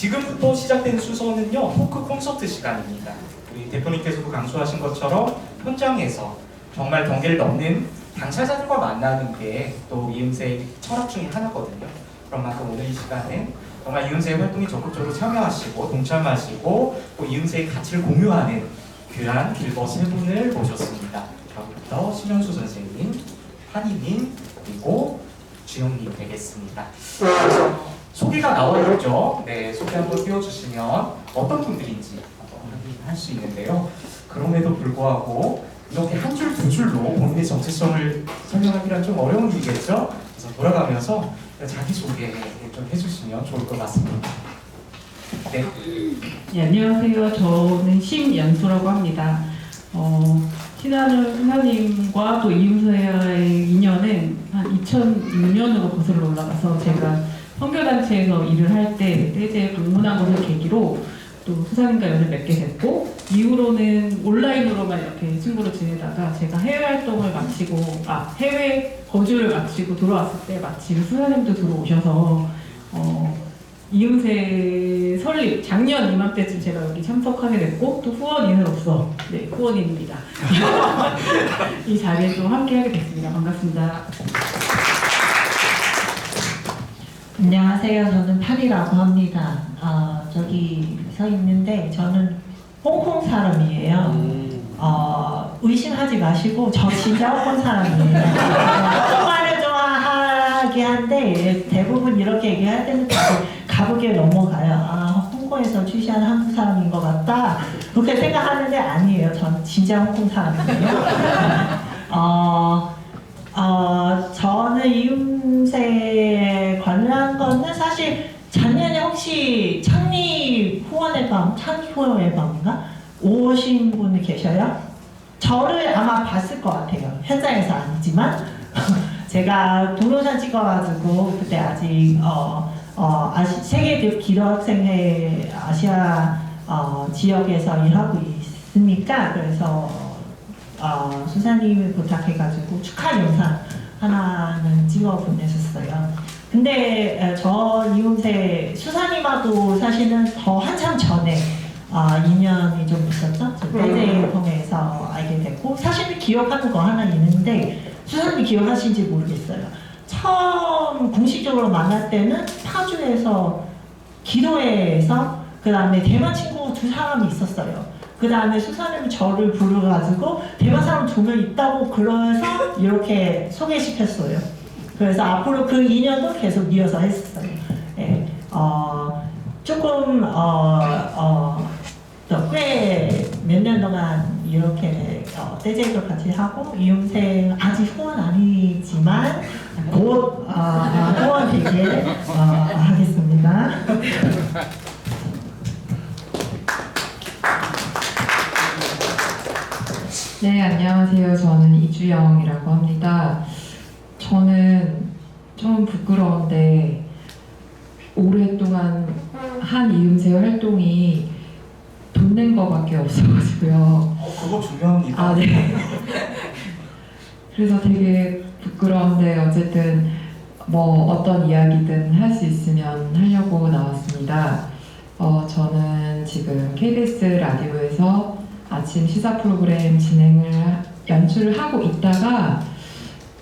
지금부터 시작된 순서는요, 토크 콘서트 시간입니다. 우리 대표님께서도 강조하신 것처럼 현장에서 정말 경계를 넘는 당사자들과 만나는 게 또 이음새의 철학 중에 하나거든요. 그런 만큼 오늘 이 시간은 정말 이음새의 활동에 적극적으로 참여하시고 동참하시고 또 이음새의 가치를 공유하는 귀한 길버 세 분을 모셨습니다. 저부터 신현수 선생님, 한이님, 그리고 주영님 되겠습니다. 소개가 나와 있죠. 네, 소개 한번 띄워주시면 어떤 분들인지 한번 확인할 수 있는데요. 그럼에도 불구하고 이렇게 한 줄 두 줄로 본인의 정체성을 설명하기란 좀 어려운 일이겠죠. 그래서 돌아가면서 자기 소개 좀 해주시면 좋을 것 같습니다. 네. 네, 안녕하세요. 저는 심연수라고 합니다. 신하님과 또 이음새의 인연은 한 2006년으로 거슬러 올라가서 제가 선교단체에서 일을 할 때 떼제 방문한 것을 계기로 또 수사님과 연을 맺게 됐고, 이후로는 온라인으로만 이렇게 친구로 지내다가 제가 해외 활동을 마치고 해외 거주를 마치고 돌아왔을 때 마침 수사님도 들어오셔서 이음새 설립 작년 이맘때쯤 제가 여기 참석하게 됐고, 또 후원인으로서 후원인입니다. 이 자리에 또 함께하게 됐습니다. 반갑습니다. 안녕하세요. 저는 팔이라고 합니다. 저기 서 있는데 저는 홍콩 사람이에요. 의심하지 마시고 저 진짜 홍콩 사람이에요. 홍콩말을 좋아하게 한데 대부분 이렇게 얘기할 때는 가볍게 넘어가요. 홍콩에서 출시한 한국 사람인 것 같다. 그렇게 생각하는데 아니에요. 전 진짜 홍콩 사람이에요. 저는 이음새에 관련한 거는 사실 작년에 혹시 창립 후원의 밤인가? 오신 분이 계셔요? 저를 아마 봤을 것 같아요. 현장에서 아니지만 제가 동영상 찍어가지고 그때 아직 세계 기록학생회 아시아 지역에서 일하고 있으니까 그래서 수사님을 부탁해가지고 축하 영상 하나는 찍어 보내셨어요. 근데 저 이음새 수사님하고 사실은 더 한참 전에 인연이 좀 있었죠. 저 떼제 통해서 알게 됐고, 사실은 기억하는 거 하나 있는데 수사님이 기억하시는지 모르겠어요. 처음 공식적으로 만날 때는 파주에서 기도회에서 그 다음에 대만 친구 두 사람이 있었어요. 그 다음에 수사님이 저를 부르가지고 대만 사람 2명 있다고 그래서 이렇게 소개시켰어요. 그래서 앞으로 그 인연도 계속 이어서 했었어요. 예, 조금 꽤 몇 년 동안 이렇게 떼제도 같이 하고, 이음새 아직 후원 아니지만 곧 후원 되게 하겠습니다. 네, 안녕하세요. 저는 이주영이라고 합니다. 저는 좀 부끄러운데 오랫동안 한 이음새 활동이 돈 낸 거밖에 없어가지고요. 그거 중요합니다. 네. 그래서 되게 부끄러운데 어쨌든 뭐 어떤 이야기든 할 수 있으면 하려고 나왔습니다. 저는 지금 KBS 라디오에서 아침 시사 프로그램 연출을 하고 있다가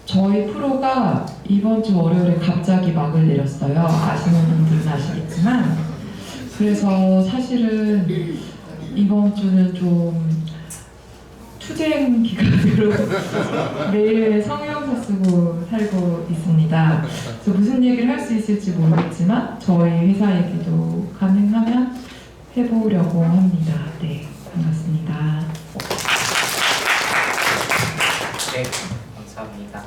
저희 프로가 이번 주 월요일에 갑자기 막을 내렸어요. 아시는 분들은 아시겠지만, 그래서 사실은 이번 주는 좀 투쟁 기간으로 매일 성형서 쓰고 살고 있습니다. 그래서 무슨 얘기를 할 수 있을지 모르겠지만 저희 회사 얘기도 가능하면 해보려고 합니다. 네, 반갑습니다. 네, 감사합니다.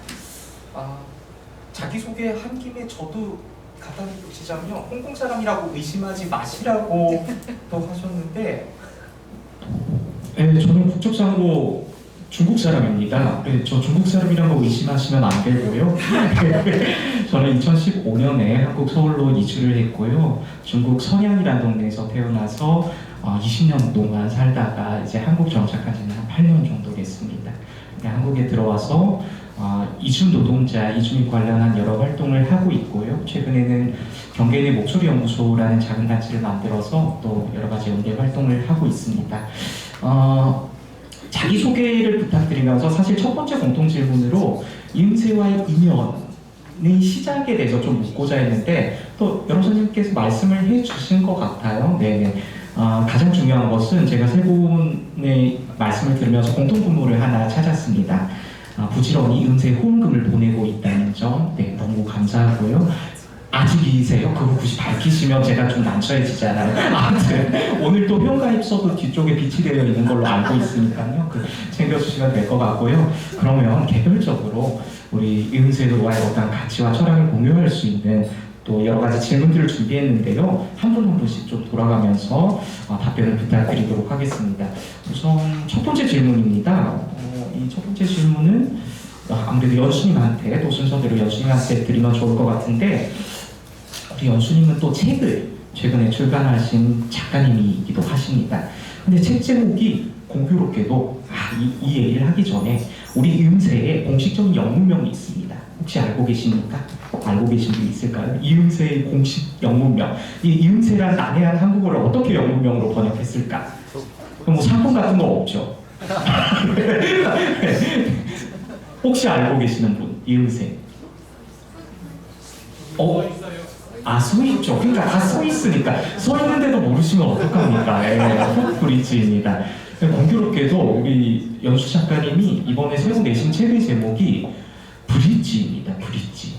자기소개 한 김에 저도 간단히 붙이자면요, 홍콩 사람이라고 의심하지 마시라고 또 하셨는데, 네, 저는 국적상으로 중국 사람입니다. 네, 저 중국 사람이란 거 의심하시면 안 되고요. 저는 2015년에 한국 서울로 이주를 했고요. 중국 선양이라는 동네에서 태어나서 20년 동안 살다가 이제 한국 정착한 지는 한 8년 정도 됐습니다. 한국에 들어와서 이주 노동자, 이주민 관련한 여러 활동을 하고 있고요. 최근에는 경계인의 목소리 연구소라는 작은 단체를 만들어서 또 여러 가지 연계 활동을 하고 있습니다. 자기소개를 부탁드리면서 사실 첫 번째 공통 질문으로 이음새와의 인연의 시작에 대해서 좀 묻고자 했는데 또 여러 선생님께서 말씀을 해주신 것 같아요. 네네. 가장 중요한 것은 제가 세 분의 말씀을 들으면서 공통분모를 하나 찾았습니다. 부지런히 음세 후원금을 보내고 있다는 점, 네, 너무 감사하고요. 아직이세요? 그거 굳이 밝히시면 제가 좀 난처해지잖아요. 아무튼 오늘 또 회원가입서도 뒤쪽에 비치되어 있는 걸로 알고 있으니까요. 챙겨주시면 될 것 같고요. 그러면 개별적으로 우리 이음새와의 어떤 가치와 철학을 공유할 수 있는 또 여러 가지 질문들을 준비했는데요. 한 분 한 분씩 좀 돌아가면서 답변을 부탁드리도록 하겠습니다. 우선 첫 번째 질문입니다. 이 첫 번째 질문은 아무래도 연수님한테 또 순서대로 연수님한테 드리면 좋을 것 같은데 우리 연수님은 또 책을 최근에 출간하신 작가님이기도 하십니다. 근데 책 제목이 공교롭게도 이 얘기를 하기 전에 우리 음새에 공식적인 영문명이 있습니다. 혹시 알고 계십니까? 알고 계신 분 있을까요? 이음새의 공식 영문명. 이 이음새란 난해한 한국어를 어떻게 영문명으로 번역했을까? 그럼 뭐 상품 같은 거 없죠? 혹시 알고 계시는 분? 이음새. 써 있죠. 그러니까 다 써 있으니까. 써 있는데도 모르시면 어떡합니까? 브릿지입니다. 공교롭게도 우리 연수 작가님이 이번에 새로 내신 책의 제목이 브릿지입니다. 브릿지.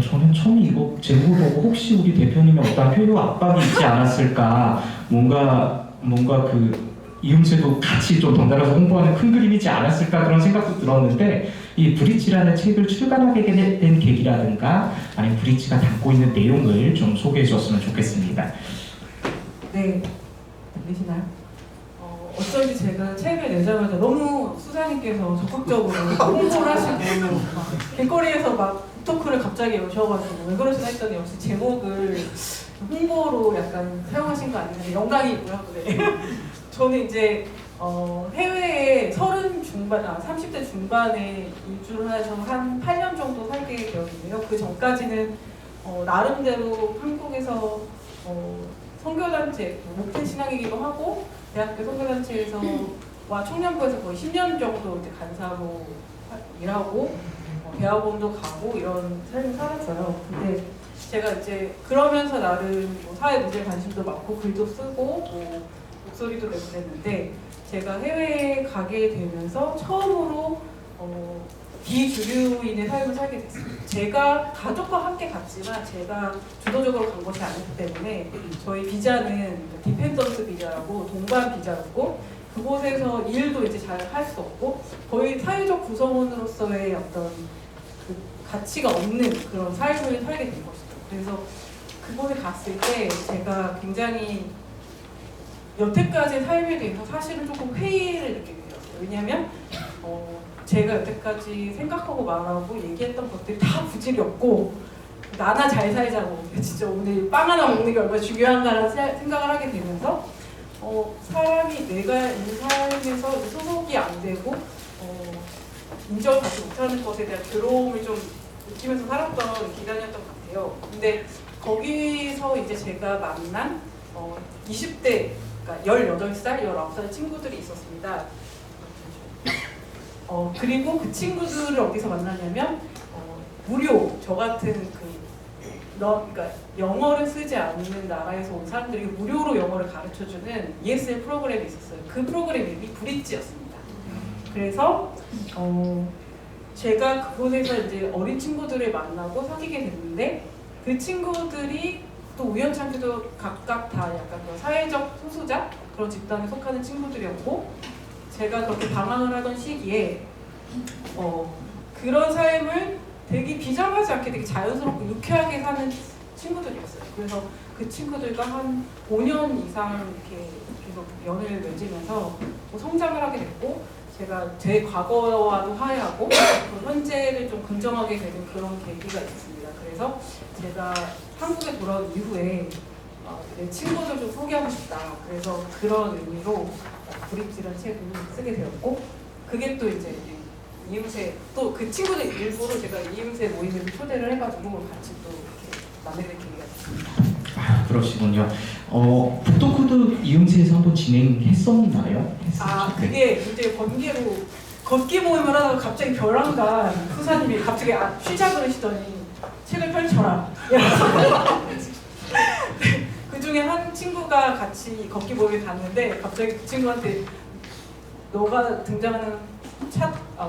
저는 처음에 이거 제목을 보고 혹시 우리 대표님의 어떤 표현 압박이 있지 않았을까, 뭔가 그 이음새도 같이 좀 덩달아서 홍보하는 큰 그림이지 않았을까 그런 생각도 들었는데 이 브릿지라는 책을 출간하게 된 계기라든가 아니면 브릿지가 담고 있는 내용을 좀 소개해 주셨으면 좋겠습니다. 네, 들리시나요? 어쩐지 제가 책을 내자마자 너무 수사님께서 적극적으로 홍보를 하시고 길거리에서 막 토크를 갑자기 여셔가지고 왜 그러시나 했더니 역시 제목을 홍보로 약간 사용하신 거 아니면 영광이 있고요. 네. 저는 이제 해외에 30대 중반에 이주를 해서 한 8년 정도 살게 되었는데요. 그 전까지는 나름대로 한국에서 선교단체, 목회 신앙이기도 하고 대학교 선교단체에서와 청년부에서 거의 10년 정도 이제 간사로 일하고 대학원도 가고 이런 삶을 살았어요. 근데 제가 이제 그러면서 나름 사회 문제에 관심도 많고 글도 쓰고 목소리도 내고 그랬는데 제가 해외에 가게 되면서 처음으로 비주류인의 삶을 살게 됐습니다. 제가 가족과 함께 갔지만 제가 주도적으로 간 것이 아니기 때문에 저희 비자는 디펜던스 비자라고 동반 비자였고 그곳에서 일도 이제 잘 할 수 없고 거의 사회적 구성원으로서의 어떤 그 가치가 없는 그런 삶을 살게 된 것이죠. 그래서 그곳에 갔을 때 제가 굉장히 여태까지 삶에 대해서 사실은 조금 회의를 느끼게 되었어요. 왜냐하면 제가 여태까지 생각하고 말하고 얘기했던 것들이 다 부질이 없고 나나 잘 살자고 진짜 오늘 빵 하나 먹는 게 얼마나 중요한가라는 생각을 하게 되면서 사람이 내가 이 삶에서 소속이 안 되고 인정을 받지 못하는 것에 대한 괴로움을 좀 느끼면서 살았던 기간이었던 것 같아요. 근데 거기서 이제 제가 만난 20대, 그러니까 18살, 19살 친구들이 있었습니다. 그리고 그 친구들을 어디서 만나냐면 무료, 저 같은 그러니까 영어를 쓰지 않는 나라에서 온 사람들이 무료로 영어를 가르쳐주는 ESL 프로그램이 있었어요. 그 프로그램 이름이 브릿지였습니다. 그래서 제가 그곳에서 이제 어린 친구들을 만나고 사귀게 됐는데 그 친구들이 또 우연찮게도 각각 다 약간 사회적 소수자 그런 집단에 속하는 친구들이었고 제가 그렇게 방황을 하던 시기에 그런 삶을 되게 비장하지 않게 되게 자연스럽고 유쾌하게 사는 친구들이었어요. 그래서 그 친구들과 한 5년 이상 이렇게 계속 연을 맺으면서 성장을 하게 됐고 제가 제 과거와도 화해하고 현재를 좀 긍정하게 되는 그런 계기가 있었습니다. 그래서 제가 한국에 돌아온 이후에 내 친구들 좀 소개하고 싶다. 그래서 그런 의미로 브릿지라는 책을 쓰게 되었고, 그게 또 이제 이음새 또 그 친구들 일부러 제가 이음새 모임에 초대를 해가지고 같이 또 이렇게 만나게 된 계기가 됐습니다. 아, 그러시군요. 북토크도 이음새에서 한번 진행했었나요? 그게 이제 번개로 걷기 모임을 하다가 갑자기 벼랑간 수사님이 갑자기 쉬자 그러시더니 책을 펼쳐라. 그 중에 한 친구가 같이 걷기 모임에 갔는데 갑자기 그 친구한테 너가 등장하는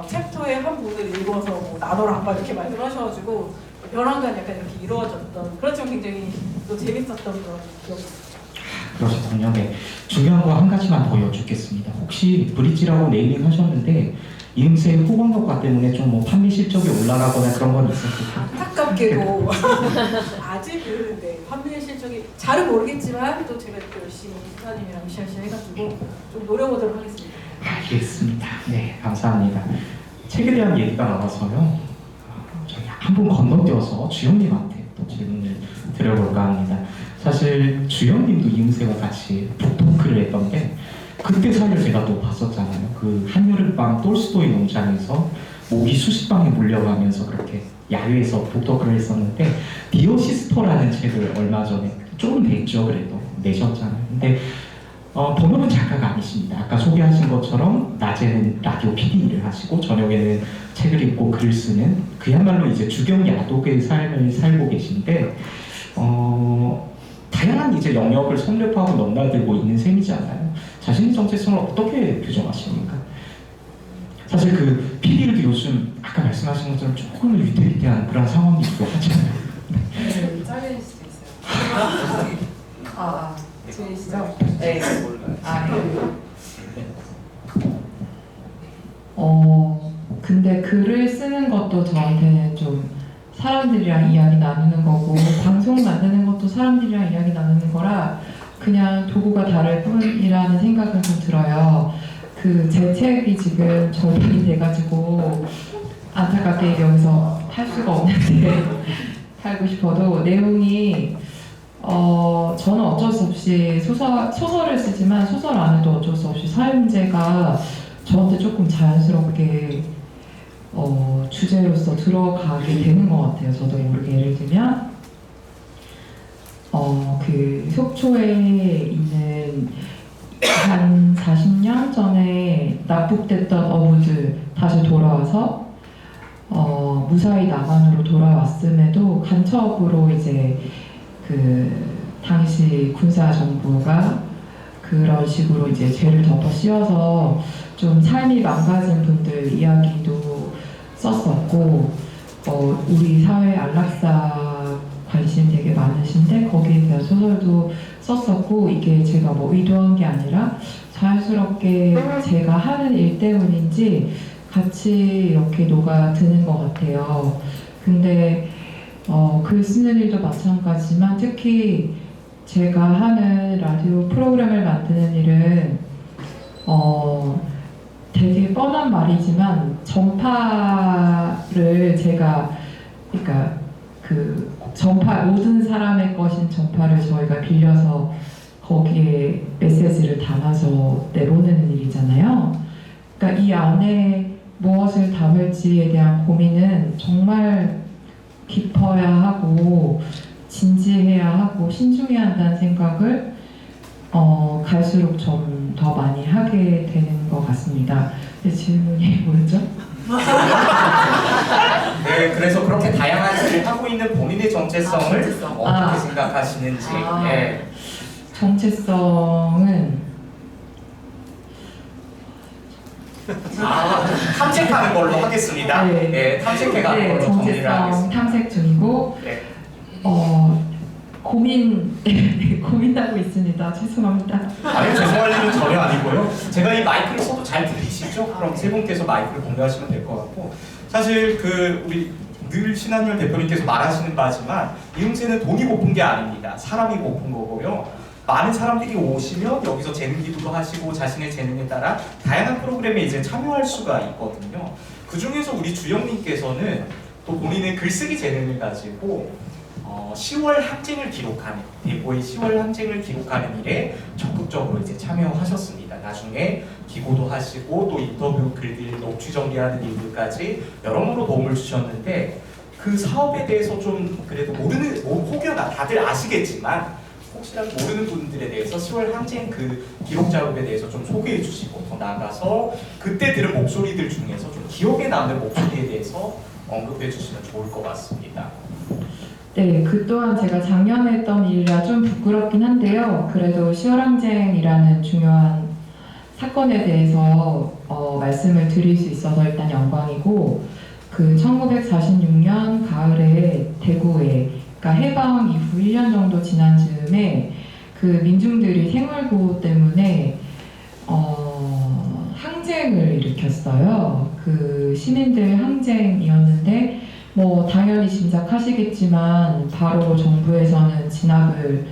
챕터의 한 부분을 읽어서 뭐 나눠라 막 이렇게 말씀하셔가지고 벼랑간 약간 이렇게 이루어졌던, 그렇지만 굉장히 또 재밌었던 그런 기억이 있어요. 그러시군요. 네. 중요한 거 한 가지만 더 여쭙겠습니다. 혹시 브릿지라고 네이밍 하셨는데 이음새의 호강 효과 때문에 좀 뭐 판매 실적이 올라가거나 그런 건 있었을까요? 안타깝게도 아직은 판매 실적이 잘은 모르겠지만 또 제가 또 열심히 기사님이랑 으쌰으쌰 해가지고 좀 노려보도록 하겠습니다. 알겠습니다. 네, 감사합니다. 책에 대한 얘기가 나와서요. 저희 한 분 건너뛰어서 주영님한테 또 질문을 드려볼까 합니다. 사실 주영님도 이음새와 같이 북토크를 했던데 그때 사연을 제가 또 봤었잖아요. 그 한여름밤 똘스토이 농장에서 모기 수십 방에 물려가면서 그렇게 야외에서 북토크를 했었는데 디어 시스터라는 책을 얼마 전에 조금 됐죠, 그래도 내셨잖아요. 근데 본업은 작가가 아니십니다. 아까 소개하신 것처럼 낮에는 라디오 PD 일을 하시고 저녁에는 책을 읽고 글을 쓰는 그야말로 이제 주경 야독의 삶을 살고 계신데 다양한 이제 영역을 섭렵하고 넘나들고 있는 셈이잖아요. 자신의 정체성을 어떻게 규정하십니까? 사실 그 PD들도 요즘 아까 말씀하신 것처럼 조금 위태위태한 그런 상황이 있고 하잖아요. 잘릴 수도 있어요. 들리시죠? 네. 근데 글을 쓰는 것도 저한테는 좀 사람들이랑 이야기 나누는 거고 방송 만드는 것도 사람들이랑 이야기 나누는 거라 그냥 도구가 다를 뿐이라는 생각은 좀 들어요. 제 책이 지금 절판이 돼가지고 안타깝게 여기서 팔 수가 없는데 팔고 싶어도 내용이 저는 어쩔 수 없이 소설을 쓰지만 소설 안에도 어쩔 수 없이 사회 문제가 저한테 조금 자연스럽게 주제로서 들어가게 되는 것 같아요. 저도 모르게 예를 들면 그 속초에 있는 한 40년 전에 납북됐던 어부들 다시 돌아와서 무사히 남한으로 돌아왔음에도 간첩으로 이제 그 당시 군사 정부가 그런 식으로 이제 죄를 덮어 씌워서 좀 삶이 망가진 분들 이야기도 썼었고 우리 사회 안락사 관심 되게 많으신데 거기에 대한 소설도 썼었고 이게 제가 뭐 의도한 게 아니라 자연스럽게 제가 하는 일 때문인지 같이 이렇게 녹아드는 것 같아요. 근데 글 쓰는 일도 마찬가지지만 특히 제가 하는 라디오 프로그램을 만드는 일은 되게 뻔한 말이지만 전파를 제가 그러니까 그 전파 모든 사람의 것인 전파를 저희가 빌려서 거기에 메시지를 담아서 내보내는 일이잖아요. 그러니까 이 안에 무엇을 담을지에 대한 고민은 정말 깊어야 하고 진지해야 하고 신중해야 한다는 생각을 갈수록 좀 더 많이 하게 되는 것 같습니다. 근데 질문이 뭐였죠? 네, 그래서 그렇게 다양한 일을 하고 있는 본인의 정체성을 어떻게 생각하시는지. 네. 정체성은 탐색하는 걸로 하겠습니다. 네, 탐색해가는 걸로 정리를 정체성 하겠습니다. 탐색 중이고 네. 고민하고 있습니다. 죄송합니다. 아니, 죄송할 일은 전혀 아니고요. 제가 이 마이크를 써도 잘 들리시죠? 그럼 세 분께서 마이크를 공유하시면 될 것 같고, 사실 우리 늘 신한열 대표님께서 말하시는 바지만 이음새는 돈이 고픈 게 아닙니다. 사람이 고픈 거고요. 많은 사람들이 오시면 여기서 재능 기부도 하시고 자신의 재능에 따라 다양한 프로그램에 이제 참여할 수가 있거든요. 그 중에서 우리 주영님께서는 또 본인의 글쓰기 재능을 가지고 10월 항쟁을 기록하는 대구의 10월 항쟁을 기록하는 일에 적극적으로 이제 참여하셨습니다. 나중에 기고도 하시고 또 인터뷰 글들 녹취 정리하는 일들까지 여러모로 도움을 주셨는데 그 사업에 대해서 좀 그래도 모르는 혹여나 다들 아시겠지만 혹시라도 모르는 분들에 대해서 10월 항쟁 그 기록 작업에 대해서 좀 소개해 주시고 더 나아가서 그때 들은 목소리들 중에서 좀 기억에 남는 목소리에 대해서 언급해 주시면 좋을 것 같습니다. 네, 그 또한 제가 작년에 했던 일이라 좀 부끄럽긴 한데요. 그래도 10월 항쟁이라는 중요한 사건에 대해서 말씀을 드릴 수 있어서 일단 영광이고, 그 1946년 가을에 대구에, 그러니까 해방 이후 1년 정도 지난 즈음에 그 민중들이 생활고호 때문에 항쟁을 일으켰어요. 그 시민들 항쟁이었는데 뭐 당연히 짐작하시겠지만 바로 정부에서는 진압을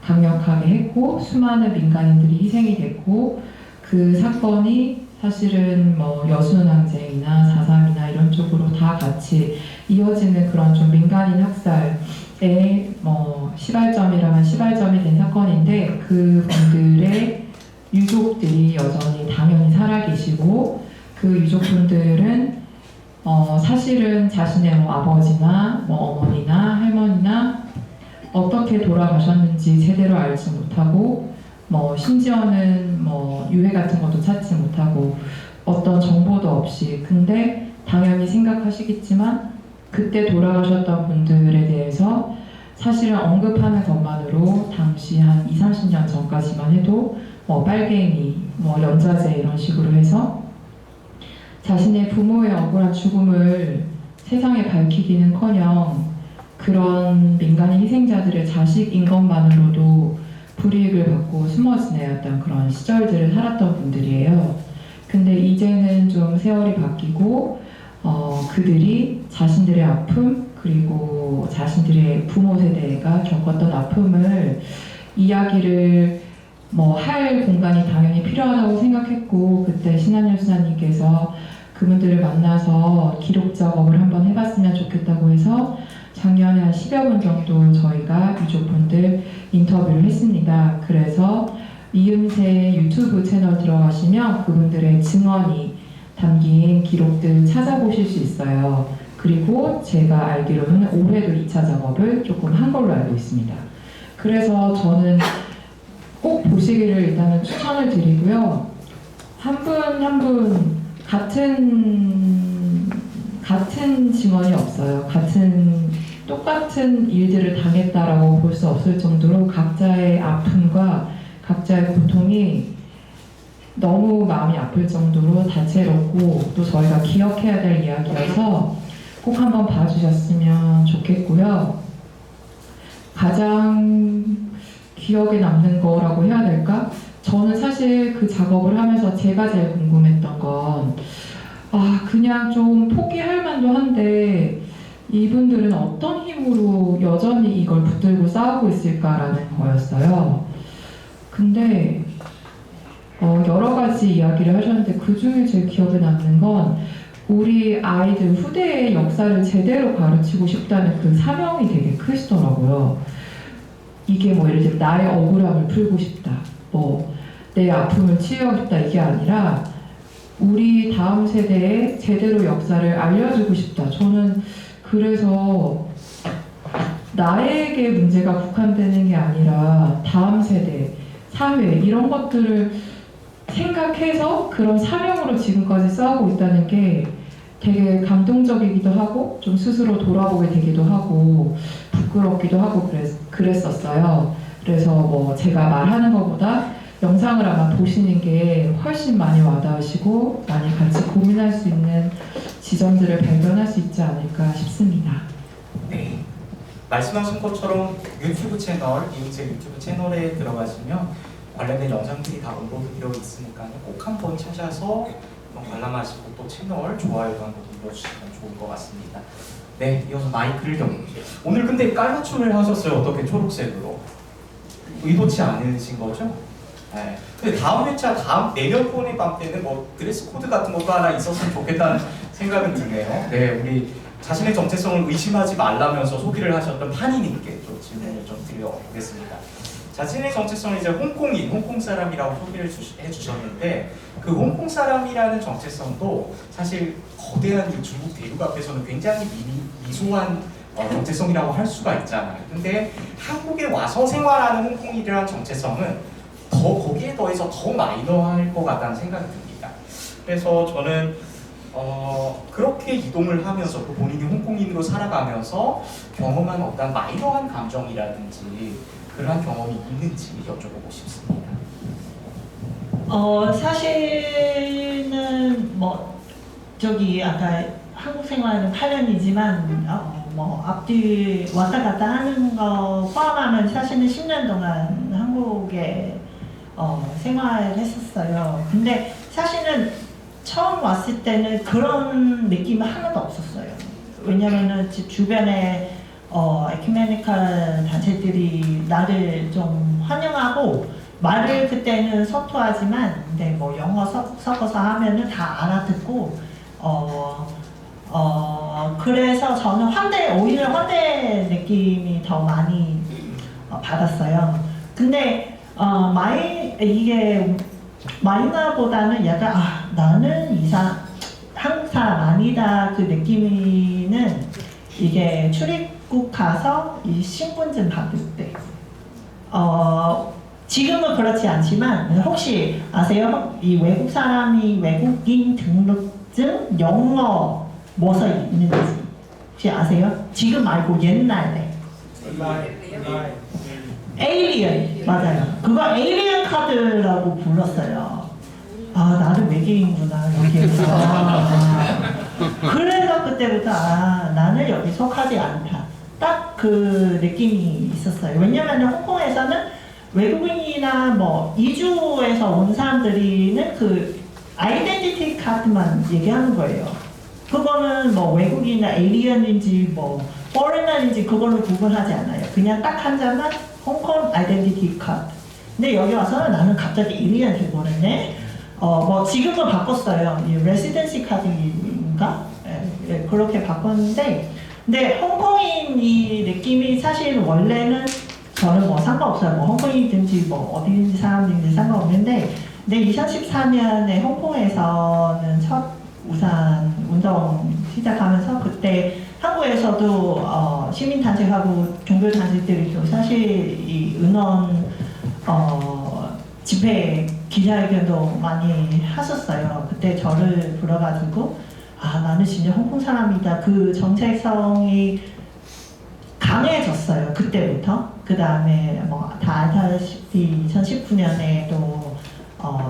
강력하게 했고 수많은 민간인들이 희생이 됐고, 그 사건이 사실은 뭐 여순항쟁이나 4.3이나 이런 쪽으로 다 같이 이어지는 그런 좀 민간인 학살의 뭐 시발점이라면 시발점이 된 사건인데, 그 분들의 유족들이 여전히 당연히 살아계시고, 그 유족분들은 사실은 자신의 뭐 아버지나 뭐 어머니나 할머니나 어떻게 돌아가셨는지 제대로 알지 못하고, 뭐 심지어는 뭐 유해 같은 것도 찾지 못하고 어떤 정보도 없이, 근데 당연히 생각하시겠지만 그때 돌아가셨던 분들에 대해서 사실은 언급하는 것만으로 당시 한 20-30년 전까지만 해도 뭐 빨갱이, 뭐 연좌제 이런 식으로 해서 자신의 부모의 억울한 죽음을 세상에 밝히기는커녕 그런 민간인 희생자들의 자식인 것만으로도 불이익을 받고 숨어 지내었던 그런 시절들을 살았던 분들이에요. 근데 이제는 좀 세월이 바뀌고 그들이 자신들의 아픔, 그리고 자신들의 부모 세대가 겪었던 아픔을 이야기를 뭐 할 공간이 당연히 필요하다고 생각했고, 그때 신한열 수사님께서 그분들을 만나서 기록 작업을 한번 해봤으면 좋겠다고 해서 작년에 한 10여 분 정도 저희가 유족분들 인터뷰를 했습니다. 그래서 이음새 유튜브 채널 들어가시면 그분들의 증언이 담긴 기록들 찾아보실 수 있어요. 그리고 제가 알기로는 올해도 2차 작업을 조금 한 걸로 알고 있습니다. 그래서 저는 꼭 보시기를 일단은 추천을 드리고요. 한 분 한 분 같은 증언이 없어요. 똑같은 일들을 당했다라고 볼 수 없을 정도로 각자의 아픔과 각자의 고통이 너무 마음이 아플 정도로 다채롭고 또 저희가 기억해야 될 이야기여서 꼭 한번 봐주셨으면 좋겠고요. 가장 기억에 남는 거라고 해야 될까? 저는 사실 그 작업을 하면서 제가 제일 궁금했던 건 그냥 좀 포기할 만도 한데 이분들은 어떤 힘으로 여전히 이걸 붙들고 싸우고 있을까라는 거였어요. 근데 여러 가지 이야기를 하셨는데 그 중에 제일 기억에 남는 건 우리 아이들 후대의 역사를 제대로 가르치고 싶다는 그 사명이 되게 크시더라고요. 이게 뭐 예를 들면 나의 억울함을 풀고 싶다, 뭐 내 아픔을 치유하고 싶다, 이게 아니라 우리 다음 세대에 제대로 역사를 알려주고 싶다. 저는 그래서 나에게 문제가 국한되는 게 아니라 다음 세대, 사회 이런 것들을 생각해서 그런 사명으로 지금까지 싸우고 있다는 게 되게 감동적이기도 하고 좀 스스로 돌아보게 되기도 하고 부끄럽기도 하고 그랬었어요. 그래서 뭐 제가 말하는 것보다 영상을 아마 보시는 게 훨씬 많이 와닿으시고 많이 같이 고민할 수 있는 지점들을 발견할 수 있지 않을까 싶습니다. 네, 말씀하신 것처럼 유튜브 채널, 이음새 유튜브 채널에 들어가시면 관련된 영상들이 다 업로드되어 있으니까 꼭 한번 찾아서 관람하시고 또 채널 좋아요도 한번 눌러주시면 좋을 것 같습니다. 네, 이어서 마이크를 오늘 근데 깔맞춤을 하셨어요. 어떻게 초록색으로? 의도치 않으신 거죠? 네. 근데 다음 회차, 내년 본의 밤 때는 뭐 드레스 코드 같은 것도 하나 있었으면 좋겠다는 생각은 드네요. 네, 우리 자신의 정체성을 의심하지 말라면서 소개를 하셨던 파니님께 또 질문을 좀 드려보겠습니다. 자신의 정체성을 이제 홍콩인, 홍콩 사람이라고 소개를 해주셨는데 그 홍콩 사람이라는 정체성도 사실 거대한 이 중국 대륙 앞에서는 굉장히 미소한 정체성이라고 할 수가 있잖아요. 근데 한국에 와서 생활하는 홍콩인이라는 정체성은 거기에 더해서 더 마이너할 것 같다는 생각이 듭니다. 그래서 저는 그렇게 이동을 하면서 또 본인이 홍콩인으로 살아가면서 경험한 어떤 마이너한 감정이라든지 그러한 경험이 있는지 여쭤보고 싶습니다. 사실은 뭐 저기 아까 한국 생활은 8년이지만 뭐 앞뒤 왔다 갔다 하는 거 포함하면 사실은 10년 동안 한국에 생활했었어요. 근데 사실은 처음 왔을 때는 그런 느낌이 하나도 없었어요. 왜냐면은 주변에 에큐메니컬 단체들이 나를 좀 환영하고 말을 그때는 서투하지만 근데 뭐 영어 섞어서 하면은 다 알아듣고 그래서 저는 오히려 환대 느낌이 더 많이 받았어요. 근데 이게 마이너보다는 약간 나는 한국 사람 아니다 그 느낌이는 이게 출입국 가서 이 신분증 받을 때 지금은 그렇지 않지만 혹시 아세요? 이 외국 사람이 외국인 등록증 영어 뭐 써 있는지 혹시 아세요? 지금 말고 옛날에 에일리언 맞아요. 그거 에일리언 카드라고 불렀어요. 나는 외계인구나 여기에서. 그래서 그때부터 나는 여기 속하지 않다. 딱 그 느낌이 있었어요. 왜냐면 홍콩에서는 외국인이나 뭐 이주에서 온 사람들이는 그 아이덴티티 카드만 얘기하는 거예요. 그거는 뭐 외국인이나 에일리언인지 뭐 포레너인지 그걸로 구분하지 않아요. 그냥 딱 한 장만 홍콩 아이덴티티 카드. 근데 여기 와서는 나는 갑자기 에일리언 돼버렸네. 뭐 지금은 바꿨어요. 이 레시던시 카드인가? 그렇게 바꿨는데, 근데 홍콩인 이 느낌이 사실 원래는 저는 뭐 상관없어요. 뭐 홍콩인든지 뭐 어디든지 사람인지 상관없는데, 근데 2014년에 홍콩에서는 첫 우산 운동 시작하면서 그때 한국에서도 시민단체하고 종교단체들이 사실 이 은원 집회 기자회견도 많이 하셨어요. 그때 저를 불러가지고 나는 진짜 홍콩 사람이다. 그 정체성이 강해졌어요. 그때부터. 그 다음에 뭐 다 알다시피 2019년에도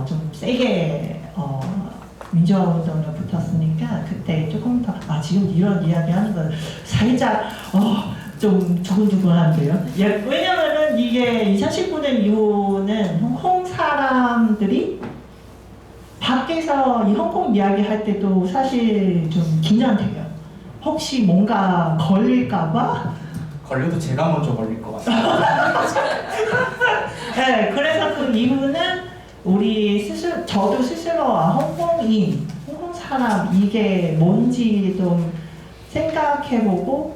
좀 세게 민주화 운동을 붙었으니까 그때 조금 더 지금 이런 이야기 하는 건 살짝 좀 두근두근한데요. 왜냐면은 이게 2019년 이후는 홍콩 사람들이 밖에서 이 홍콩 이야기 할 때도 사실 좀 긴장돼요. 혹시 뭔가 걸릴까봐? 걸려도 제가 먼저 걸릴 것 같아요. 네, 그래서 그 이후는 저도 스스로 홍콩인, 홍콩 사람 이게 뭔지 좀 생각해보고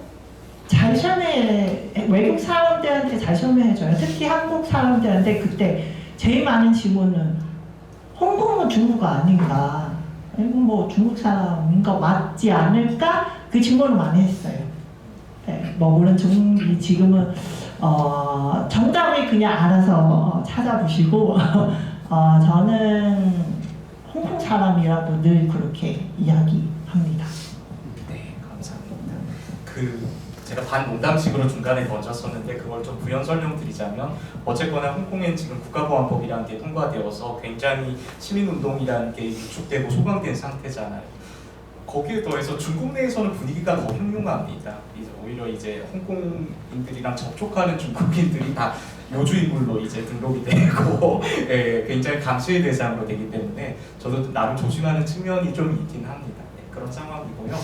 외국 사람들한테 잘 설명해줘요. 특히 한국 사람들한테 그때 제일 많은 질문은 홍콩은 중국 아닌가? 뭐 중국 사람인 거 맞지 않을까? 그 질문을 많이 했어요. 네, 뭐 물론 지금은 정답을 그냥 알아서 찾아보시고 저는 홍콩 사람이라고 늘 그렇게 이야기합니다. 네, 감사합니다. 제가 반농담식으로 중간에 던졌었는데 그걸 좀 부연 설명드리자면 어쨌거나 홍콩엔 지금 국가보안법이라는 게 통과되어서 굉장히 시민운동이라는 게 위축되고 소강된 상태잖아요. 거기에 더해서 중국 내에서는 분위기가 더 흉흉합니다. 오히려 이제 홍콩인들이랑 접촉하는 중국인들이 다 요주인물로 이제 등록이 되고 굉장히 감시의 대상으로 되기 때문에 저도 나름 조심하는 측면이 좀 있긴 합니다. 그런 상황이고요.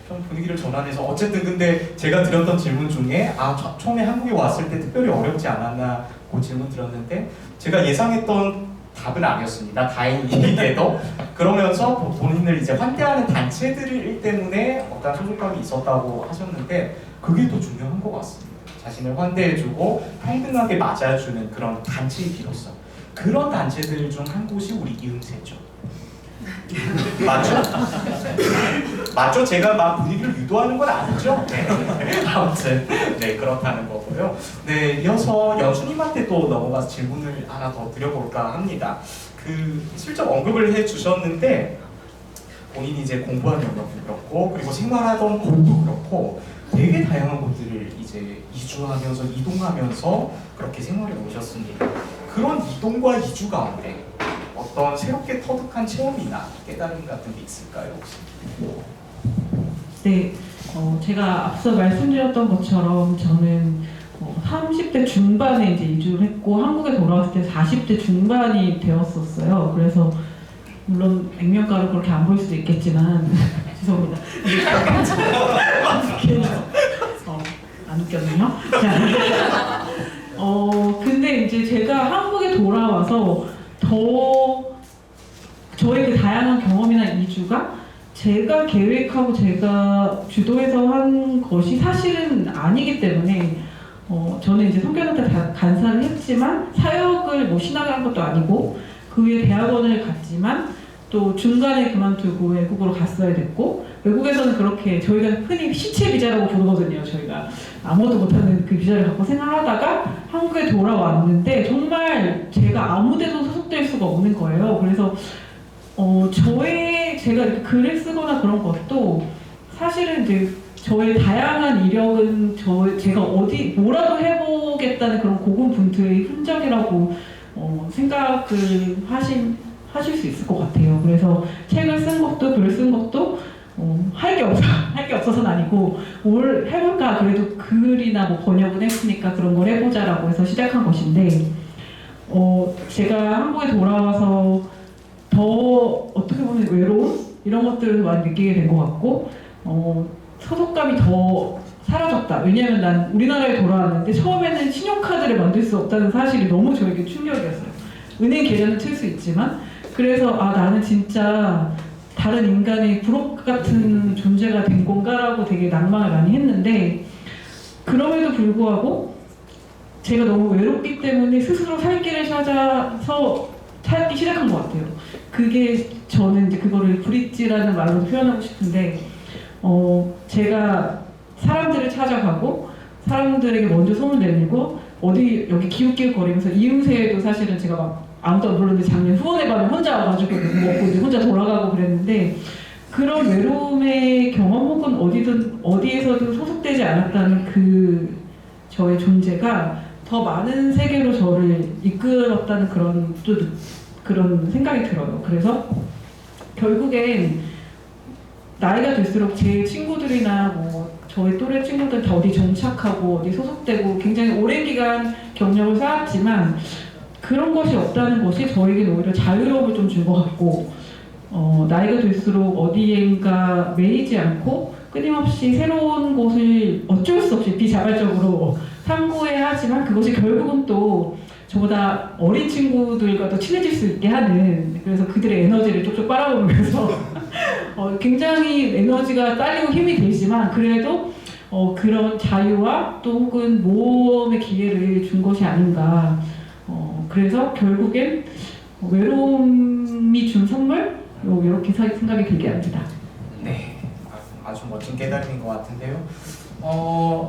좀 분위기를 전환해서 어쨌든 근데 제가 드렸던 질문 중에 처음에 한국에 왔을 때 특별히 어렵지 않았나 그 질문 드렸는데 제가 예상했던 답은 아니었습니다. 다행히게도. 그러면서 본인을 이제 환대하는 단체들 때문에 어떤 소속감이 있었다고 하셨는데 그게 더 중요한 것 같습니다. 자신을 환대해주고 평등하게 맞아주는 그런 단체의 비로소 그런 단체들 중 한 곳이 우리 이음새죠. 맞죠? 맞죠? 제가 막 분위기를 유도하는 건 아니죠? 네. 아무튼 네 그렇다는 거고요. 네 이어서 연수님한테 또 넘어가서 질문을 하나 더 드려볼까 합니다. 그 슬쩍 언급을 해주셨는데 본인이 이제 공부한 영역도 그렇고 그리고 생활하던 곳도 그렇고 되게 다양한 곳들을 이제 이주하면서 이동하면서 그렇게 생활해 오셨습니다. 그런 이동과 이주 가운데 어떤 새롭게 터득한 체험이나 깨달음 같은 게 있을까요 혹시? 네, 제가 앞서 말씀드렸던 것처럼 저는 30대 중반에 이제 이주를 했고 한국에 돌아왔을 때 40대 중반이 되었었어요. 그래서 물론 액면가로 그렇게 안 보일 수도 있겠지만 죄송합니다. 안 웃겼네요. 자, 근데 이제 제가 한국에 돌아와서 더 저의 그 다양한 경험이나 이주가 제가 계획하고 제가 주도해서 한 것이 사실은 아니기 때문에 저는 이제 성교단체 간사를 했지만 사역을 뭐 신학을 한 것도 아니고 그 후에 대학원을 갔지만 또 중간에 그만두고 외국으로 갔어야 됐고 외국에서는 그렇게 저희가 흔히 시체 비자라고 부르거든요. 저희가 아무것도 못하는 그 비자를 갖고 생활하다가 한국에 돌아왔는데 정말 제가 아무데도 소속될 수가 없는 거예요. 그래서 제가 이렇게 글을 쓰거나 그런 것도 사실은 이제 저의 다양한 이력은 제가 뭐라도 해보겠다는 그런 고군분투의 흔적이라고 생각을 하실 수 있을 것 같아요. 그래서 책을 쓴 것도 글을 쓴 것도 할 게 없어서는 아니고 뭘 해볼까 그래도 글이나 뭐 번역은 했으니까 그런 걸 해보자라고 해서 시작한 것인데 제가 한국에 돌아와서 더 어떻게 보면 외로움 이런 것들을 많이 느끼게 된 것 같고 소속감이 더 사라졌다. 왜냐하면 난 우리나라에 돌아왔는데 처음에는 신용카드를 만들 수 없다는 사실이 너무 저에게 충격이었어요. 은행 계좌는 칠 수 있지만 그래서 나는 진짜 다른 인간의 부록 같은 존재가 된 건가라고 되게 낭만을 많이 했는데 그럼에도 불구하고 제가 너무 외롭기 때문에 스스로 살 길을 찾아서 찾기 시작한 것 같아요. 그게 저는 이제 그거를 브릿지라는 말로 표현하고 싶은데 제가 사람들을 찾아가고 사람들에게 먼저 손을 내밀고 여기 기웃기웃거리면서 이음새에도 사실은 제가 막 아무도 안 불렀는데 작년 후원의 밤에 혼자 와가지고 먹고 이제 혼자 돌아가고 그랬는데 그런 외로움의 경험 혹은 어디에서도 소속되지 않았다는 그 저의 존재가 더 많은 세계로 저를 이끌었다는 그런 생각이 들어요. 그래서 결국엔 나이가 들수록 제 친구들이나 뭐 저의 또래 친구들 다 어디 정착하고 어디 소속되고 굉장히 오랜 기간 경력을 쌓았지만 그런 것이 없다는 것이 저에게는 오히려 자유로움을 좀 준 것 같고 나이가 들수록 어디엔가 매이지 않고 끊임없이 새로운 곳을 어쩔 수 없이 비자발적으로 탐구해야 하지만 그것이 결국은 또 저보다 어린 친구들과 더 친해질 수 있게 하는 그래서 그들의 에너지를 쪽쪽 빨아먹으면서 굉장히 에너지가 딸리고 힘이 들지만 그래도 그런 자유와 또 혹은 모험의 기회를 준 것이 아닌가. 그래서 결국엔 외로움이 준 선물? 이렇게 생각이 들게 합니다. 네, 아주 멋진 깨달음인 것 같은데요.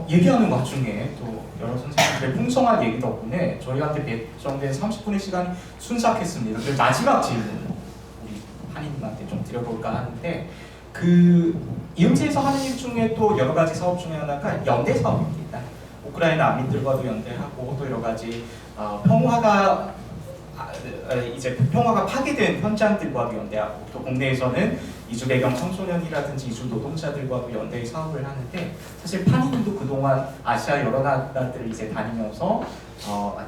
얘기하는 와중에 또 여러 선생님들의 풍성한 얘기 덕분에 저희한테 배정된 30분의 시간이 순삭했습니다. 그래서 마지막 질문 우리 한이님한테 좀 드려볼까 하는데 이음새에서 하는 일 중에 또 여러 가지 사업 중에 하나가 연대 사업입니다. 우크라이나 난민들과도 연대하고 또 여러 가지 평화가 파괴된 현장들과도 연대하고 또 국내에서는 이주 배경 청소년이라든지 이주 노동자들과도 연대의 사업을 하는데 사실 판이님도 그동안 아시아 여러 나라들을 이제 다니면서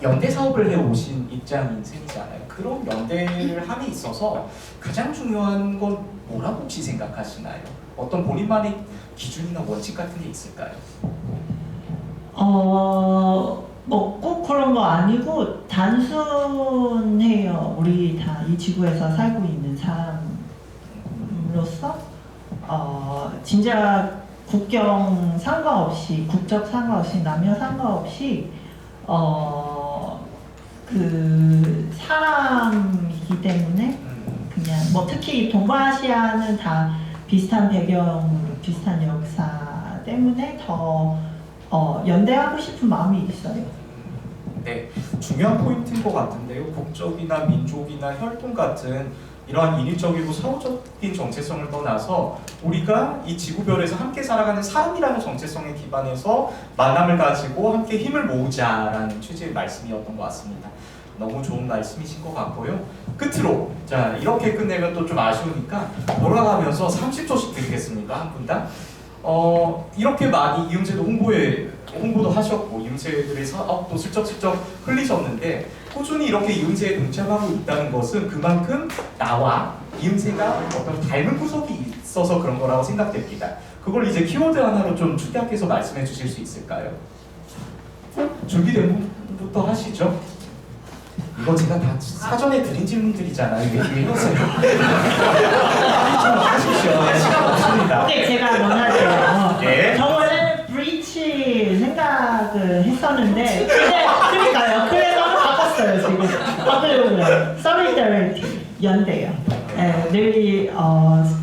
연대 사업을 해오신 입장인 셈이잖아요. 그런 연대를 함에 있어서 가장 중요한 건 뭐라고 혹시 생각하시나요? 어떤 본인만의 기준이나 원칙 같은 게 있을까요? 꼭 그런 거 아니고 단순해요. 우리 다 이 지구에서 살고 있는 사람으로서 진짜 국경 상관없이, 국적 상관없이, 남녀 상관없이 그 사람이기 때문에 그냥 뭐 특히 동북아시아는 다 비슷한 배경으로 비슷한 역사 때문에 더 연대하고 싶은 마음이 있어요. 네, 중요한 포인트인 것 같은데요. 국적이나 민족이나 혈통 같은 이러한 인위적이고 사후적인 정체성을 떠나서 우리가 이 지구별에서 함께 살아가는 사람이라는 정체성에 기반해서 만남을 가지고 함께 힘을 모으자라는 취지의 말씀이었던 것 같습니다. 너무 좋은 말씀이신 것 같고요. 끝으로 자 이렇게 끝내면 또 좀 아쉬우니까 돌아가면서 30초씩 드리겠습니다. 한 분당. 이렇게 많이 이음새도 홍보도 하셨고 이음새들의 사업도 슬쩍슬쩍 흘리셨는데 꾸준히 이렇게 이음새에 동참하고 있다는 것은 그만큼 나와 이음새가 어떤 닮은 구석이 있어서 그런 거라고 생각됩니다. 그걸 이제 키워드 하나로 좀 축약해서 말씀해 주실 수 있을까요? 준비된 분부터 하시죠. 이거 제가 다 사전에 드린 질문들이잖아요. 왜 이러세요? 좀 하십시오. 시간 없습니다. 근데 제가 원하죠. 네. 저 원래 브릿지 생각을 했었는데 그러니까요. 그래서 바꿨어요 지금. solidarity 연대요. 늘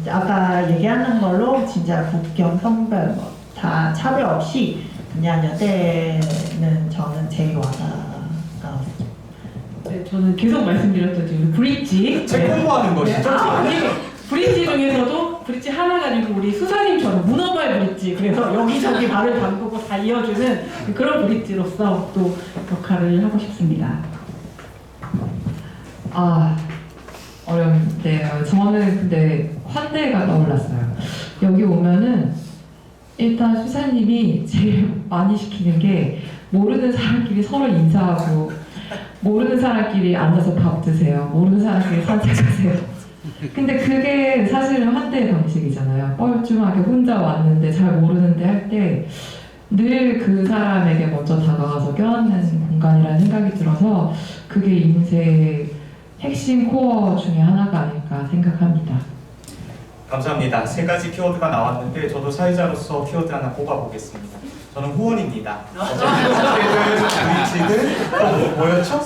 아까 얘기하는 걸로 진짜 국경, 성별 다 차별 없이 그냥 연대는 저는 제일 와닿아요. 네, 저는 계속 말씀드렸듯이 브릿지. 책 공부하는 것이죠? 브릿지 중에서도 브릿지 하나 가지고 우리 수사님처럼 문어발 브릿지, 그래서 여기저기 발을 담그고 다 이어주는 그런 브릿지로서 또 역할을 하고 싶습니다. 어렵네요. 저는 근데 환대가 떠올랐어요. 여기 오면은 일단 수사님이 제일 많이 시키는 게 모르는 사람끼리 서로 인사하고 모르는 사람끼리 앉아서 밥 드세요. 모르는 사람끼리 산책하세요. 근데 그게 사실은 환대의 방식이잖아요. 뻘쭘하게 혼자 왔는데 잘 모르는데 할 때 늘 그 사람에게 먼저 다가가서 껴안는 공간이라는 생각이 들어서 그게 인쇄의 핵심 코어 중에 하나가 아닐까 생각합니다. 감사합니다. 3가지 키워드가 나왔는데 저도 사회자로서 키워드 하나 뽑아보겠습니다. 저는 후원입니다. 어쨌든 브릿지든 또 뭐였죠?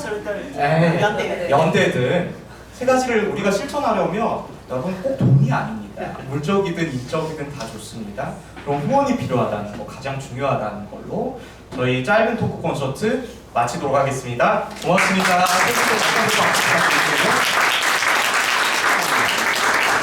연대든 3가지를 우리가 실천하려면 여러분 꼭 돈이 아닙니다. 물적이든 인적이든 다 좋습니다. 그럼 후원이 필요하다는 거 가장 중요하다는 걸로 저희 짧은 토크 콘서트 마치도록 하겠습니다. 고맙습니다. 박수 부탁드릴게요.